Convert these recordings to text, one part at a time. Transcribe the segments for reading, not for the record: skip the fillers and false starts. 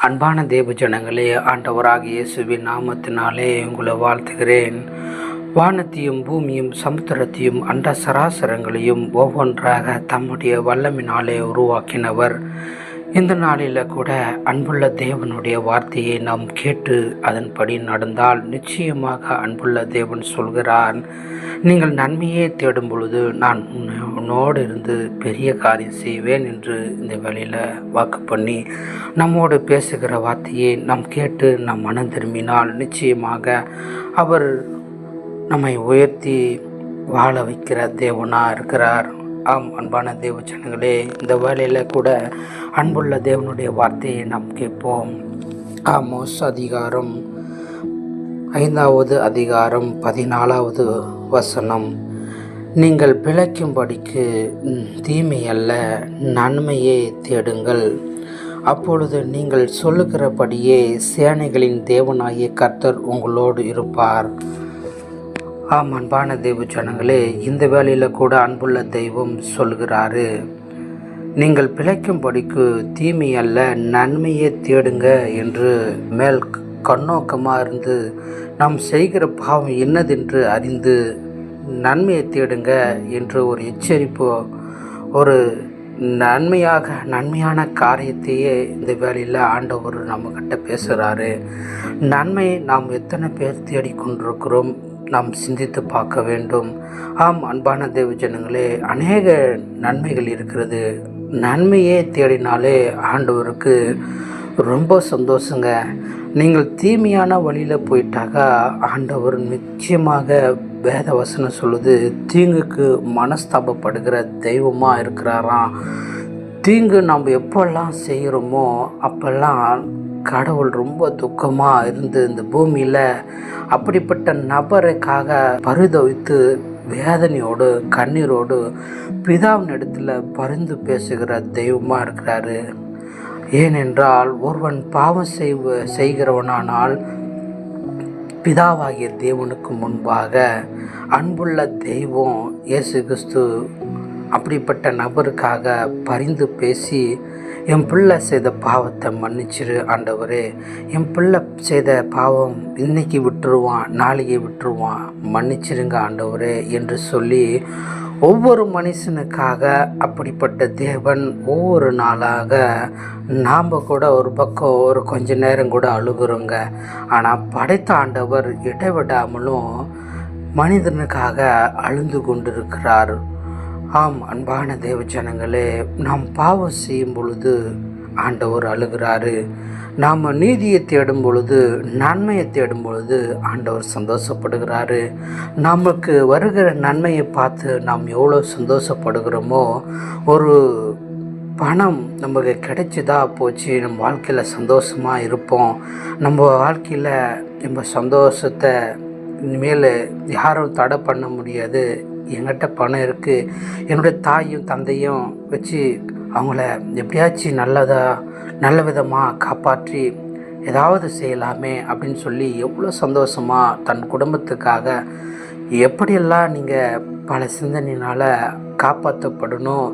அன்பான தேவ ஜனங்களே, ஆண்டவராகிய இயேசுவின் நாமத்தினாலே உங்களை வாழ்த்துகிறேன். வானத்தையும் பூமியும் சமுத்திரத்தையும் அண்ட சராசரங்களையும் ஒவ்வொன்றாக தம்முடைய வல்லமினாலே உருவாக்கினவர். இந்த நாளில் கூட அன்புள்ள தேவனுடைய வார்த்தையை நாம் கேட்டு அதன்படி நடந்தால் நிச்சயமாக அன்புள்ள தேவன் சொல்கிறார், நீங்கள் நன்மையே தேடும் பொழுது நான் உன்னோடு இருந்து பெரிய காரியம் செய்வேன் என்று இந்த வேளையில் வாக்கு பண்ணி நம்மோடு பேசுகிற வார்த்தையை நாம் கேட்டு நாம் மனம் திரும்பினால் நிச்சயமாக அவர் நம்மை உயர்த்தி வாழ வைக்கிற தேவனாக இருக்கிறார். ஆம், அன்பான தேவ ஜனங்களே, இந்த வேளையில் கூட அன்புள்ள தேவனுடைய வார்த்தையை நாம் கேட்போம். ஆமோஸ் அதிகாரம் 5வது அதிகாரம் 14வது வசனம். நீங்கள் பிழைக்கும்படிக்கு தீமை அல்ல நன்மையே தேடுங்கள், அப்பொழுது நீங்கள் சொல்லுகிறபடியே சேனைகளின் தேவனாகிய கர்த்தர் உங்களோடு இருப்பார். ஆம், அன்பான தேவ ஜனங்களே, இந்த வேளையில் கூட அன்புள்ள தெய்வம் சொல்கிறாரு, நீங்கள் பிழைக்கும்படிக்கு தீமை அல்ல நன்மையே தேடுங்க என்று மேல் கண்ணோக்கமாக இருந்து நாம் செய்கிற பாவம் என்னதென்று அறிந்து நன்மையை தேடுங்க என்று ஒரு எச்சரிப்பு, ஒரு நன்மையான காரியத்தையே இந்த வேளையில் ஆண்டவர் நம்மக்கிட்ட பேசுகிறாரு. நன்மையை நாம் எத்தனை பேர் தேடிக்கொண்டிருக்கிறோம் நாம் சிந்தித்து பார்க்க வேண்டும். ஆம், அன்பான தேவ ஜனங்களே, அநேக நன்மைகள் இருக்கிறது. நன்மையே தேடினாலே ஆண்டவருக்கு ரொம்ப சந்தோஷங்க. நீங்கள் தீமையான வழியில் போயிட்டாக்கா ஆண்டவர் நிச்சயமாக வேத வசனம் சொல்லுது, தீங்குக்கு மனஸ்தாபப்படுகிற தெய்வமாக இருக்கிறாராம். தீங்கு நம்ம எப்பெல்லாம் செய்கிறோமோ அப்பெல்லாம் கடவுள் ரொம்ப துக்கமாக இருந்து இந்த பூமியில் அப்படிப்பட்ட நபருக்காக பரிதவித்து வேதனையோடு கண்ணீரோடு பிதாவின் இடத்துல பரிந்து பேசுகிற தெய்வமாக இருக்கிறாரு. ஏனென்றால் ஒருவன் பாவம் செய்கிறவனானால் பிதாவாகிய தேவனுக்கு முன்பாக அன்புள்ள தெய்வம் இயேசு கிறிஸ்து அப்படிப்பட்ட நபருக்காக பரிந்து பேசி, என் பிள்ளை செய்த பாவத்தை மன்னிச்சிரு ஆண்டவரே, என் பிள்ளை செய்த பாவம் இன்னைக்கு விட்டுருவான், நாளைக்கு விட்டுருவான், மன்னிச்சிருங்க ஆண்டவரே என்று சொல்லி ஒவ்வொரு மனுஷனுக்காக அப்படிப்பட்ட தேவன் ஒவ்வொரு நாளாக நாம் கூட ஒரு பக்கம் ஒரு கொஞ்ச நேரம் கூட அழுகுறோங்க. ஆனால் படைத்த ஆண்டவர் இடைவிடாமலும் மனிதனுக்காக அழுந்து கொண்டிருக்கிறார். ஆம், அன்பான தேவ ஜனங்களே, நாம் பாவம் செய்யும் பொழுது ஆண்டவர் அழுகிறாரு. நாம் நீதியை தேடும் பொழுது நன்மையை தேடும் பொழுது ஆண்டவர் சந்தோஷப்படுகிறாரு. நமக்கு வருகிற நன்மையை பார்த்து நாம் எவ்வளோ சந்தோஷப்படுகிறோமோ, ஒரு பணம் நமக்கு கிடைச்சிதா போச்சு, நம்ம வாழ்க்கையில் சந்தோஷமாக இருப்போம். நம்ம வாழ்க்கையில் நம்ம சந்தோஷத்தை இனிமேல் யாரும் தடை பண்ண முடியாது. என்கிட்ட பணம் இருக்குது, என்னுடைய தாயும் தந்தையும் வச்சு அவங்கள எப்படியாச்சும் நல்ல விதமாக காப்பாற்றி ஏதாவது செய்யலாமே அப்படின்னு சொல்லி எவ்வளோ சந்தோஷமாக தன் குடும்பத்துக்காக எப்படியெல்லாம் நீங்கள் பல சிந்தனையினால் காப்பாற்றப்படணும்,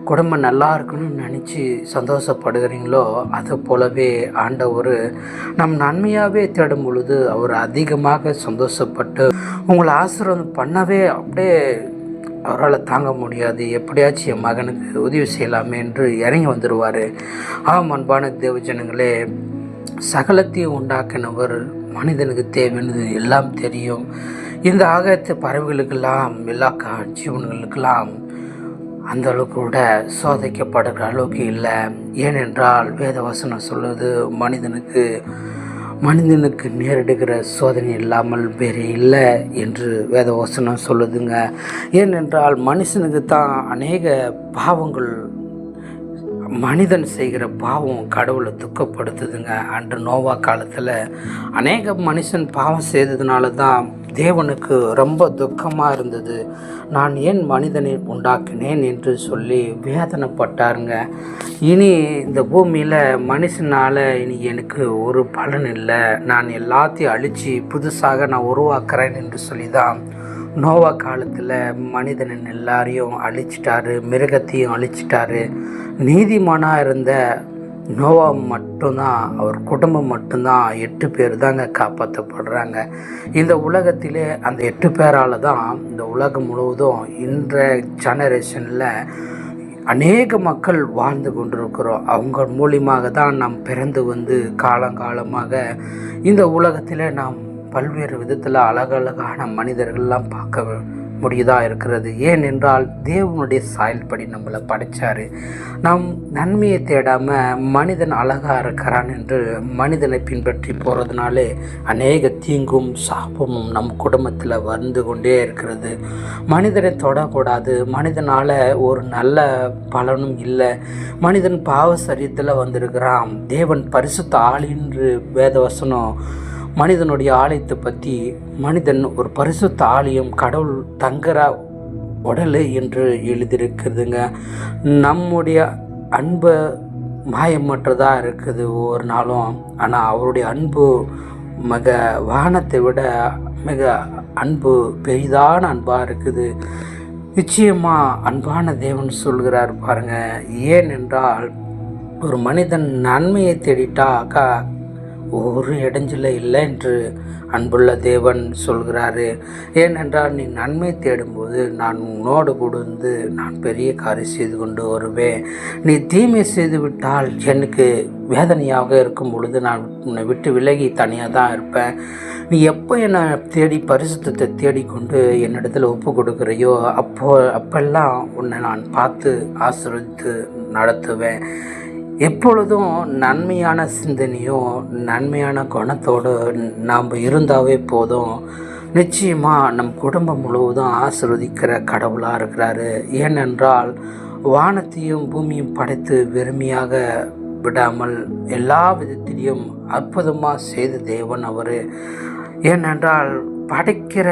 குடும்பம் நல்லா இருக்கணும்னு நினச்சி சந்தோஷப்படுகிறீங்களோ, அது போலவே ஆண்டவர் நம் நன்மையாகவே தேடும் பொழுது அவர் அதிகமாக சந்தோஷப்பட்டு உங்களை ஆசீர்வாதம் பண்ணவே அப்படியே அவரால் தாங்க முடியாது, எப்படியாச்சும் என் மகனுக்கு உதவி செய்யலாமே என்று இறங்கி வந்துடுவார். ஆம், அன்பான தேவ ஜனங்களே, சகலத்தையும் உண்டாக்கினவர், மனிதனுக்கு தேவையானது எல்லாம் தெரியும். இந்த ஆகாயத்து பறவைகளுக்கெல்லாம் எல்லா ஜீவன்களுக்கெல்லாம் அந்த அளவுக்கு கூட சோதிக்கப்படுகிற அளவுக்கு இல்லை. ஏனென்றால் வேதவசனம் சொல்லுது, மனிதனுக்கு நேரிடுகிற சோதனை இல்லாமல் வேறு இல்லை என்று வேதவசனம் சொல்லுதுங்க. ஏனென்றால் மனுஷனுக்கு தான் அநேக பாவங்கள், மனிதன் செய்கிற பாவம் கடவுளை துக்கப்படுத்துதுங்க. அன்று நோவா காலத்தில் அநேக மனுஷன் பாவம் செய்ததுனால தான் தேவனுக்கு ரொம்ப துக்கமாக இருந்தது. நான் ஏன் மனிதனை உண்டாக்கினேன் என்று சொல்லி வேதனைப்பட்டாருங்க. இனி இந்த பூமியில் மனுஷனால் இனி எனக்கு ஒரு பலன் இல்லை, நான் எல்லாத்தையும் அழித்து புதுசாக நான் உருவாக்குறேன் என்று சொல்லி தான் நோவா காலத்தில் மனிதனின் எல்லாரையும் அழிச்சிட்டாரு, மிருகத்தையும் அழிச்சிட்டாரு. நீதிமானாக இருந்த நோவா மட்டும்தான், அவர் குடும்பம் மட்டும்தான் 8 பேர் தாங்க காப்பாற்றப்படுறாங்க. இந்த உலகத்திலே அந்த 8 பேரால் தான் இந்த உலகம் முழுவதும் இன்றைய ஜெனரேஷனில் அநேக மக்கள் வாழ்ந்து கொண்டிருக்கிறோம். அவங்க மூலியமாக தான் நாம் பிறந்து வந்து காலங்காலமாக இந்த உலகத்தில் நாம் பல்வேறு விதத்தில் அழகழகான மனிதர்கள்லாம் பார்க்க முடியதாக இருக்கிறது. ஏனென்றால் தேவனுடைய சாயல்படி நம்மளை படைத்தார். நாம் நன்மையை தேடாமல் மனிதன் அழகாக இருக்கிறான் என்று மனிதனை பின்பற்றி போகிறதுனாலே அநேக தீங்கும் சாபமும் நம் குடும்பத்தில் வந்து கொண்டே இருக்கிறது. மனிதனை தொடக்கூடாது, மனிதனால் ஒரு நல்ல பலனும் இல்லை, மனிதன் பாவ சரீரத்தில் வந்திருக்கிறான். தேவன் பரிசுத்த ஆளின்று வேதவசனம் மனிதனுடைய ஆலயத்தை பற்றி, மனிதன் ஒரு பரிசுத்த ஆலயம், கடவுள் தங்குற உடல் என்று எழுதியிருக்குதுங்க. நம்முடைய அன்பு மாயமற்றதாக இருக்குது ஒவ்வொரு நாளும். ஆனால் அவருடைய அன்பு மிக வானத்தை விட மிக அன்பு பெரிதான அன்பாக இருக்குது. நிச்சயமாக அன்பான தேவன் சொல்கிறார் பாருங்கள். ஏனென்றால் ஒரு மனிதன் நன்மையை தேடிட்டாக்கா ஒரு இடைஞ்சல இல்லை என்று அன்புள்ள தேவன் சொல்கிறாரு. ஏனென்றால் நீ நன்மை தேடும்போது நான் உன்னோடு கொடுந்து நான் பெரிய காரியம் செய்து கொண்டு வருவேன். நீ தீமை செய்து விட்டால் எனக்கு வேதனையாக இருக்கும் பொழுது நான் உன்னை விட்டு விலகி தனியாக தான் இருப்பேன். நீ எப்போ என்னை தேடி பரிசுத்தத்தை தேடிக்கொண்டு என்னிடத்தில் ஒப்பு கொடுக்குறையோ அப்பெல்லாம் உன்னை நான் பார்த்து ஆசீர்வதித்து நடத்துவேன். எப்பொழுதும் நன்மையான சிந்தனையும் நன்மையான குணத்தோடு நாம் இருந்தாவே போதும். நிச்சயமாக நம் குடும்பம் முழுவதும் ஆசீர்வதிக்கிற கடவுளாக இருக்கிறாரு. ஏனென்றால் வானத்தையும் பூமியும் படைத்து வெறுமையாக விடாமல் எல்லா விதத்திலையும் அற்புதமாக செய்த தேவன் அவர். ஏனென்றால் படைக்கிற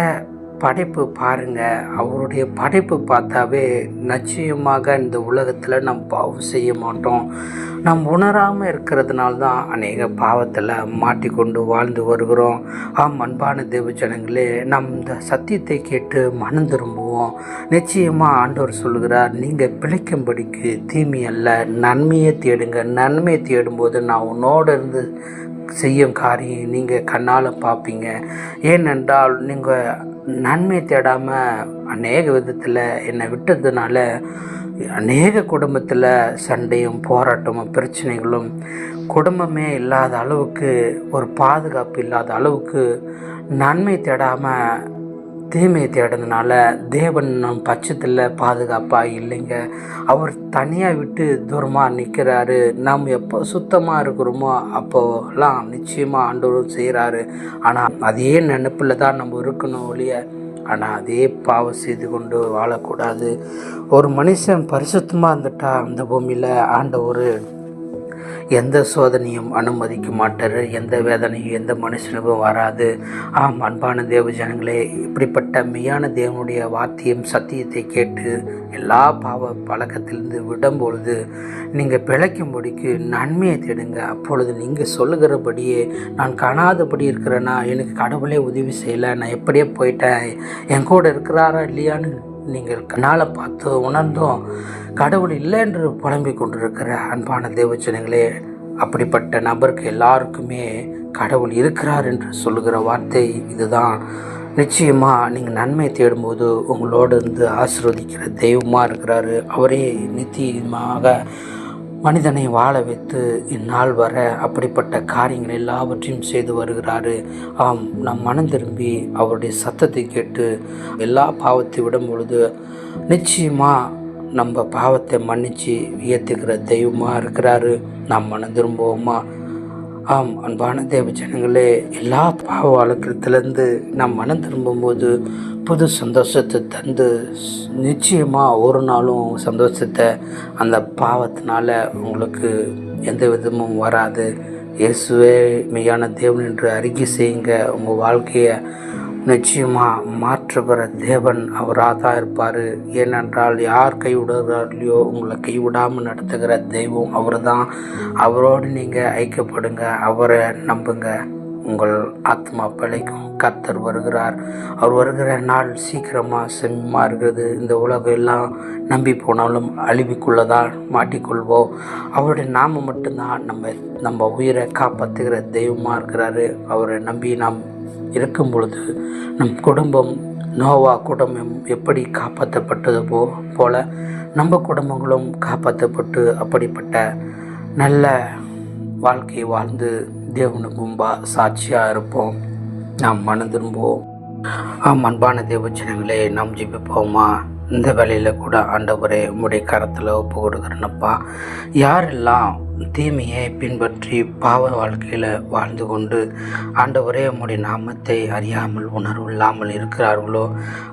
படைப்பு பாருங்கள், அவருடைய படைப்பு பார்த்தாவே நிச்சயமாக இந்த உலகத்தில் நாம் பாவம் செய்ய மாட்டோம். நாம் உணராமல் இருக்கிறதுனால தான் அநேக பாவத்தில் மாட்டிக்கொண்டு வாழ்ந்து வருகிறோம். அன்பான தேவ ஜனங்களே, நம் இந்த சத்தியத்தை கேட்டு மனம் திரும்புவோம். நிச்சயமாக ஆண்டவர் சொல்கிறார், நீங்கள் பிழைக்கும்படிக்கு தீமை அல்ல நன்மையை தேடுங்க. நன்மையை தேடும்போது நான் உன்னோடு இருந்து செய்யும் காரியம் நீங்கள் கண்ணால் பார்ப்பீங்க. ஏனென்றால் நீங்கள் நன்மை தேடாமல் அநேக விதத்தில் என்னை விட்டதுனால அநேக குடும்பத்தில் சண்டையும் போராட்டமும் பிரச்சனைகளும், குடும்பமே இல்லாத அளவுக்கு, ஒரு பாதுகாப்பு இல்லாத அளவுக்கு நன்மை தேடாமல் தீமையை தேடுறதுனால தேவன் நம் பட்சத்தில் பாதுகாப்பாக இல்லைங்க. அவர் தனியாக விட்டு தூரமாக நிற்கிறாரு. நாம் எப்போ சுத்தமாக இருக்கிறோமோ அப்போலாம் நிச்சயமாக ஆண்டவரும் செய்கிறாரு. ஆனால் அதே நினைப்பில் தான் நம்ம இருக்கணும் ஒழிய, ஆனால் அதே பாவம் செய்து கொண்டு வாழக்கூடாது. ஒரு மனுஷன் பரிசுத்தமாக இருந்துட்டா அந்த பூமியில் ஆண்டவர் எந்த சோதனையும் அனுமதிக்க மாட்டார். எந்த வேதனையும் எந்த மனுஷனுக்கும் வராது. அன்பான தேவ ஜனங்களே, இப்படிப்பட்ட மெய்யான தேவனுடைய வார்த்தையும் சத்தியத்தை கேட்டு எல்லா பாவ பழக்கத்திலிருந்து விடும்பொழுது நீங்கள் பிழைக்கும்படிக்கு நன்மையை தேடுங்க. அப்பொழுது நீங்கள் சொல்லுகிறபடியே நான் காணாதபடி இருக்கிறேன்னா, எனக்கு கடவுளே உதவி செய்யலை, நான் எப்படியே போயிட்டேன், என் கூட இருக்கிறாரா இல்லையான்னு நீங்கள் கண்ணால் பார்த்து உணர்ந்தோம் கடவுள் இல்லை என்று புலம்பிக் கொண்டிருக்கிற அன்பான தேவஜனங்களே, அப்படிப்பட்ட நபருக்கு எல்லாருக்குமே கடவுள் இருக்கிறார் என்று சொல்லுகிற வார்த்தை இதுதான். நிச்சயமாக நீங்கள் நன்மை தேடும்போது உங்களோடு இருந்து ஆசீர்வதிக்கிற தெய்வமாக இருக்கிறாரு. அவரே நித்தியமாக மனிதனை வாழ வைத்து இந்நாள் வர அப்படிப்பட்ட காரியங்கள் எல்லாவற்றையும் செய்து வருகிறாரு. நம் மனம் திரும்பி அவருடைய சத்தத்தை கேட்டு எல்லா பாவத்தை விடும் பொழுது நிச்சயமாக நம்ம பாவத்தை மன்னித்து வியத்துக்கிற தெய்வமாக இருக்கிறாரு. நாம் மனம் திரும்புவோமா? அன்பான தேவ ஜனங்களே, எல்லா பாவ வழக்கத்திலேருந்து நாம் மனம் திரும்பும்போது புது சந்தோஷத்தை தந்து நிச்சயமாக ஒரு நாளும் சந்தோஷத்தை அந்த பாவத்தினால உங்களுக்கு எந்த விதமும் வராது. இயேசுவே மெய்யான தேவன் என்று அறிக்கை செய்யுங்க. உங்கள் வாழ்க்கையை நிச்சயமாக மாற்றுகிற தேவன் அவராக தான் இருப்பார். ஏனென்றால் யார் கைவிடுகிறார்களோ உங்களை கைவிடாமல் நடத்துகிற தெய்வம் அவர் தான். அவரோடு நீங்கள் ஐக்கியப்படுங்க, அவரை நம்புங்க. உங்கள் ஆத்மா பிழைக்கும். கர்த்தர் வருகிறார். அவர் வருகிற நாள் சீக்கிரமாக செம்மமாக இருக்கிறது. இந்த உலகம் எல்லாம் நம்பி போனாலும் அழிவுக்குள்ளதான் மாட்டிக்கொள்வோம். அவருடைய நாமம் மட்டும்தான் நம்ம உயிரை காப்பாற்றுகிற தெய்வமாக இருக்கிறாரு. அவரை நம்பி நாம் இருக்கும் பொழுது நம் குடும்பம், நோவா குடும்பம் எப்படி காப்பாற்றப்பட்டது போல நம்ம குடும்பங்களும் காப்பாற்றப்பட்டு அப்படிப்பட்ட நல்ல வாழ்க்கை வாழ்ந்து தேவனுக்கு முன்பாக சாட்சியாக இருப்போம். நாம் மனம் திரும்புவோம். அன்பான தேவஜனங்களே, நாம் ஜெபிப்போமா? இந்த வேலையில் கூட ஆண்டவரே உம்முடைய கரத்தில் ஒப்பு கொடுக்குறேனப்பா. யாரெல்லாம் தீமையை பின்பற்றி பாவ வாழ்க்கையில் வாழ்ந்து கொண்டு ஆண்டவரே உம்முடைய நாமத்தை அறியாமல் உணர்வு இல்லாமல் இருக்கிறார்களோ,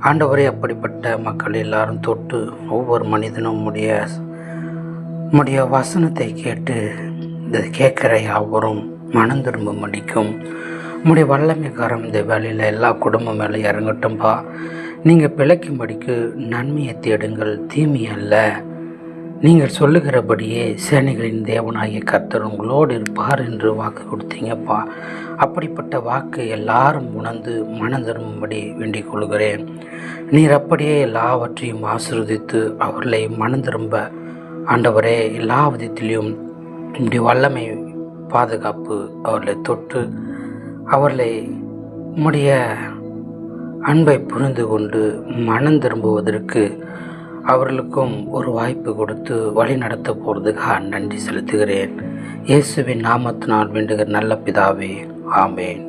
ஆண்டவரே அப்படிப்பட்ட மக்கள் எல்லாரும் தொட்டு ஒவ்வொரு மனிதனும் உம்முடைய வசனத்தை கேட்டு இதை கேட்குற யாவரும் மனம் திரும்ப மடிக்கும். உம்முடைய வல்லமைக்காரம் இந்த வேலையில் எல்லா குடும்பம் மேலே இறங்கட்டும்பா. நீங்கள் பிழைக்கும்படிக்கு நன்மையை தேடுங்கள், தீமை அல்ல. நீங்கள் சொல்லுகிறபடியே சேனைகளின் தேவனாகிய கர்த்தர் உங்களோடு இருப்பார் என்று வாக்கு கொடுத்தீங்கப்பா. அப்படிப்பட்ட வாக்கு எல்லாரும் உணர்ந்து மனம் திரும்பும்படி வேண்டிக் கொள்கிறேன். நீர் அப்படியே எல்லாவற்றையும் ஆசீர்வதித்து அவர்களை மனம் திரும்ப ஆண்டவரே எல்லா விதத்திலையும் உம்முடைய வல்லமை பாதுகாப்பு அவர்களை தொட்டு அவர்களை உம்முடைய அன்பை புரிந்து கொண்டு மனம் திரும்புவதற்கு அவர்களுக்கும் ஒரு வாய்ப்பு கொடுத்து வழி நடத்த போகிறதுக்காக நன்றி செலுத்துகிறேன். இயேசுவின் நாமத்தினால் வேண்டுகிற நல்ல பிதாவே, ஆமேன்.